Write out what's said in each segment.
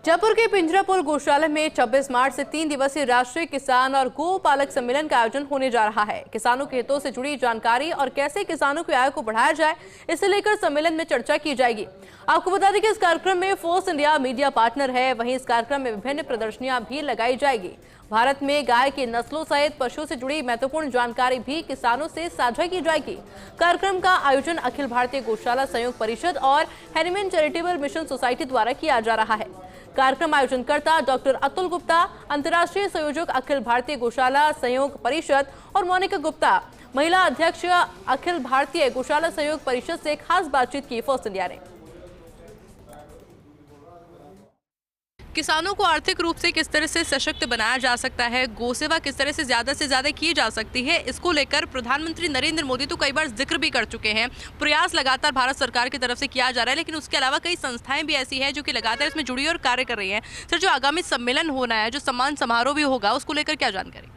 जयपुर के पिंजरापुर गौशाला में 26 मार्च से 3 दिवसीय राष्ट्रीय किसान और गोपालक सम्मेलन का आयोजन होने जा रहा है। किसानों के हितों से जुड़ी जानकारी और कैसे किसानों की आय को बढ़ाया जाए, इसे लेकर सम्मेलन में चर्चा की जाएगी। आपको बता दें कि इस कार्यक्रम में फोर्स इंडिया मीडिया पार्टनर है। वहीं इस कार्यक्रम में विभिन्न प्रदर्शनियां भी लगाई जाएगी। भारत में गाय की नस्लों सहित पशु से जुड़ी महत्वपूर्ण जानकारी भी किसानों से साझा की जाएगी। कार्यक्रम का आयोजन अखिल भारतीय गौशाला संयुक्त परिषद और हेनिमन चैरिटेबल मिशन सोसाइटी द्वारा किया जा रहा है। कार्यक्रम आयोजनकर्ता डॉक्टर अतुल गुप्ता, अंतर्राष्ट्रीय संयोजक अखिल भारतीय गौशाला संयोग परिषद और मोनिका गुप्ता, महिला अध्यक्ष अखिल भारतीय गौशाला संयोग परिषद से खास बातचीत की फोर्स इंडिया ने। किसानों को आर्थिक रूप से किस तरह से सशक्त बनाया जा सकता है, गौसेवा किस तरह से ज्यादा की जा सकती है, इसको लेकर प्रधानमंत्री नरेंद्र मोदी तो कई बार जिक्र भी कर चुके हैं। प्रयास लगातार भारत सरकार की तरफ से किया जा रहा है, लेकिन उसके अलावा कई संस्थाएं भी ऐसी हैं जो कि लगातार इसमें जुड़ी और कार्य कर रही हैं। सर, जो आगामी सम्मेलन होना है, जो सम्मान समारोह भी होगा, उसको लेकर क्या जानकारी?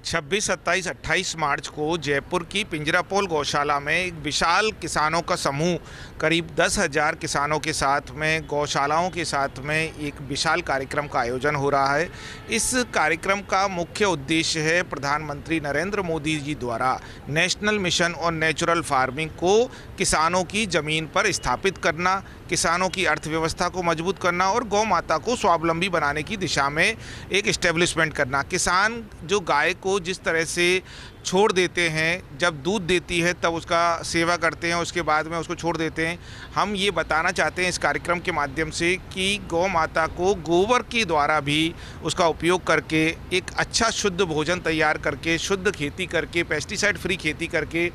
26, 27, 28 मार्च को जयपुर की पिंजरापोल गौशाला में एक विशाल किसानों का समूह करीब 10,000 किसानों के साथ में, गौशालाओं के साथ में एक विशाल कार्यक्रम का आयोजन हो रहा है। इस कार्यक्रम का मुख्य उद्देश्य है प्रधानमंत्री नरेंद्र मोदी जी द्वारा national mission on natural farming को किसानों की ज़मीन पर स्थापित करना, किसानों की अर्थव्यवस्था को मजबूत करना और गौ माता को स्वावलंबी बनाने की दिशा में एक इस्टेब्लिशमेंट करना। किसान जो गाय को जिस तरह से छोड़ देते हैं, जब दूध देती है तब उसका सेवा करते हैं, उसके बाद में उसको छोड़ देते हैं, हम ये बताना चाहते हैं इस कार्यक्रम के माध्यम से कि गौ माता को गोबर के द्वारा भी उसका उपयोग करके एक अच्छा शुद्ध भोजन तैयार करके, शुद्ध खेती करके, पेस्टिसाइड फ्री खेती करके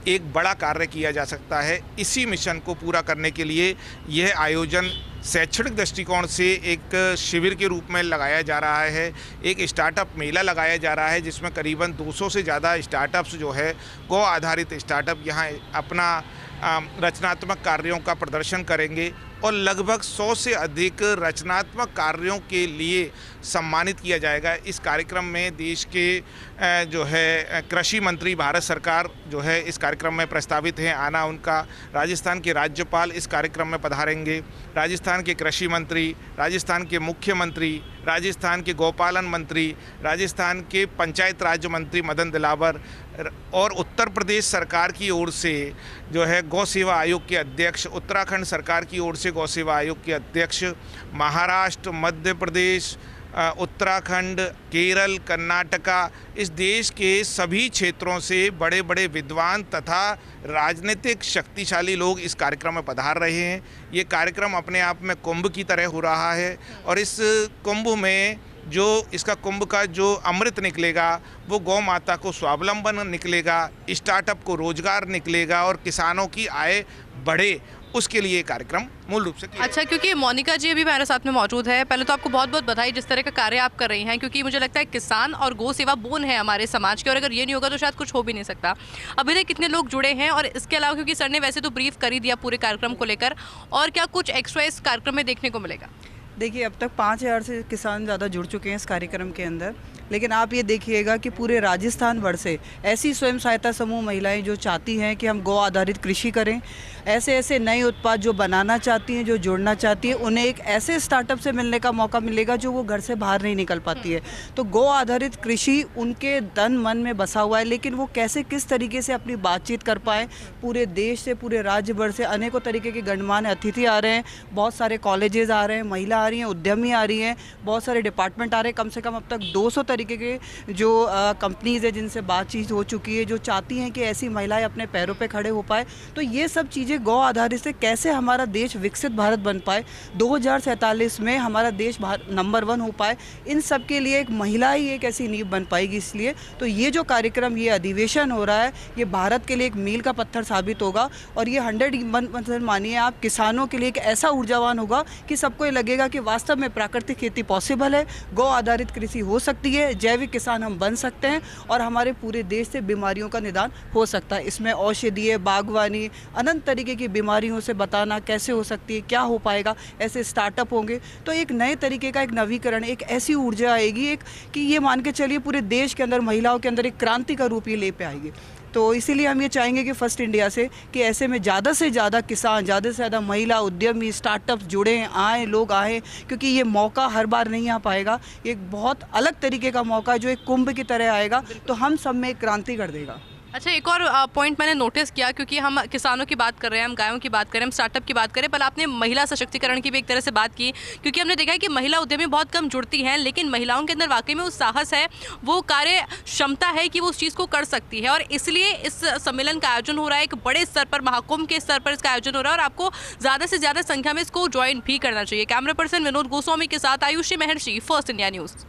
एक बड़ा कार्य किया जा सकता है। इसी मिशन को पूरा करने के लिए यह आयोजन शैक्षणिक दृष्टिकोण से एक शिविर के रूप में लगाया जा रहा है। एक स्टार्टअप मेला लगाया जा रहा है जिसमें करीबन 200 से ज़्यादा स्टार्टअप्स जो है गौ आधारित स्टार्टअप यहाँ अपना रचनात्मक कार्यों का प्रदर्शन करेंगे और लगभग 100 से अधिक रचनात्मक कार्यों के लिए सम्मानित किया जाएगा। इस कार्यक्रम में देश के जो है कृषि मंत्री, भारत सरकार जो है इस कार्यक्रम में प्रस्तावित हैं आना उनका। राजस्थान के राज्यपाल इस कार्यक्रम में पधारेंगे, राजस्थान के कृषि मंत्री, राजस्थान के मुख्यमंत्री, राजस्थान के गौपालन मंत्री, राजस्थान के पंचायत राज्य मंत्री मदन दिलावर और उत्तर प्रदेश सरकार की ओर से जो है गौ सेवा आयोग के अध्यक्ष, उत्तराखंड सरकार की ओर से गौ सेवा आयोग के अध्यक्ष, महाराष्ट्र, मध्य प्रदेश, उत्तराखंड, केरल, कर्नाटका, इस देश के सभी क्षेत्रों से बड़े बड़े विद्वान तथा राजनीतिक शक्तिशाली लोग इस कार्यक्रम में पधार रहे हैं। ये कार्यक्रम अपने आप में कुंभ की तरह हो रहा है और इस कुंभ में जो इसका कुंभ का जो अमृत निकलेगा वो गौ माता को स्वावलंबन निकलेगा, स्टार्टअप को रोजगार निकलेगा और किसानों की आय बढ़े, उसके लिए कार्यक्रम मूल रूप से अच्छा, क्योंकि मोनिका जी अभी हमारे साथ में मौजूद है। पहले तो आपको बहुत बहुत बधाई जिस तरह का कार्य आप कर रही हैं, क्योंकि मुझे लगता है किसान और गौ सेवा बोन है हमारे समाज के, और अगर ये नहीं होगा तो शायद कुछ हो भी नहीं सकता। अभी तक कितने लोग जुड़े हैं, और इसके अलावा क्योंकि सर ने वैसे तो ब्रीफ कर ही दिया पूरे कार्यक्रम को लेकर, और क्या कुछ एक्स्ट्रा इस कार्यक्रम में देखने को मिलेगा? देखिए, अब तक 5,000 से किसान ज़्यादा जुड़ चुके हैं इस कार्यक्रम के अंदर, लेकिन आप ये देखिएगा कि पूरे राजस्थान भर से ऐसी स्वयं सहायता समूह महिलाएं जो चाहती हैं कि हम गौ आधारित कृषि करें, ऐसे ऐसे नए उत्पाद जो बनाना चाहती हैं, जो जोड़ना चाहती हैं, उन्हें एक ऐसे स्टार्टअप से मिलने का मौका मिलेगा जो वो घर से बाहर नहीं निकल पाती है। तो गौ आधारित कृषि उनके तन मन में बसा हुआ है, लेकिन वो कैसे किस तरीके से अपनी बातचीत कर पाएँ। पूरे देश से, पूरे राज्य भर से अनेकों तरीके के गणमान्य अतिथि आ रहे हैं, बहुत सारे कॉलेजेस आ रहे हैं, महिला आ रही हैं, उद्यमी आ रही हैं, बहुत सारे डिपार्टमेंट आ रहे हैं। कम से कम अब तक 200 तरीके के जो कंपनीज है जिनसे बातचीत हो चुकी है, जो चाहती हैं कि ऐसी महिलाएं अपने पैरों पे खड़े हो पाए। तो ये सब चीज़ें गौ आधारित से कैसे हमारा देश विकसित भारत बन पाए, 2047 में हमारा देश नंबर 1 हो पाए, इन सब के लिए एक महिला ही एक ऐसी नींव बन पाएगी। इसलिए तो ये जो कार्यक्रम, ये अधिवेशन हो रहा है, ये भारत के लिए एक मील का पत्थर साबित होगा, और ये 100% मानिए आप, किसानों के लिए एक ऐसा ऊर्जावान होगा कि सबको ये लगेगा कि वास्तव में प्राकृतिक खेती पॉसिबल है, गौ आधारित कृषि हो सकती है, जैविक किसान हम बन सकते हैं, और हमारे पूरे देश से बीमारियों का निदान हो सकता है। इसमें औषधीय, बागवानी, अनंत तरीके की बीमारियों से बताना कैसे हो सकती है, क्या हो पाएगा, ऐसे स्टार्टअप होंगे। तो एक नए तरीके का एक नवीकरण, एक ऐसी ऊर्जा आएगी, एक कि ये मान के चलिए पूरे देश के अंदर महिलाओं के अंदर एक क्रांति का रूप ये ले पे आएगी। तो इसीलिए हम ये चाहेंगे कि फर्स्ट इंडिया से कि ऐसे में ज़्यादा से ज़्यादा किसान, ज़्यादा से ज़्यादा महिला उद्यमी, स्टार्टअप्स जुड़ें, आएँ, लोग आएँ, क्योंकि ये मौका हर बार नहीं आ पाएगा। एक बहुत अलग तरीके का मौका जो एक कुंभ की तरह आएगा, तो हम सब में एक क्रांति कर देगा। अच्छा, एक और पॉइंट मैंने नोटिस किया, क्योंकि हम किसानों की बात कर रहे हैं, हम गायों की बात करें, हम स्टार्टअप की बात करें, पर आपने महिला सशक्तिकरण की भी एक तरह से बात की, क्योंकि हमने देखा है कि महिला उद्यमी बहुत कम जुड़ती हैं, लेकिन महिलाओं के अंदर वाकई में वो साहस है, वो कार्य क्षमता है कि वो उस चीज़ को कर सकती है। और इसलिए इस सम्मेलन का आयोजन हो रहा है, एक बड़े स्तर पर, महाकुंभ के स्तर पर इसका आयोजन हो रहा है, और आपको ज़्यादा से ज़्यादा संख्या में इसको ज्वाइन भी करना चाहिए। कैमरा पर्सन विनोद गोस्वामी के साथ आयुषी महर्षि, फर्स्ट इंडिया न्यूज़।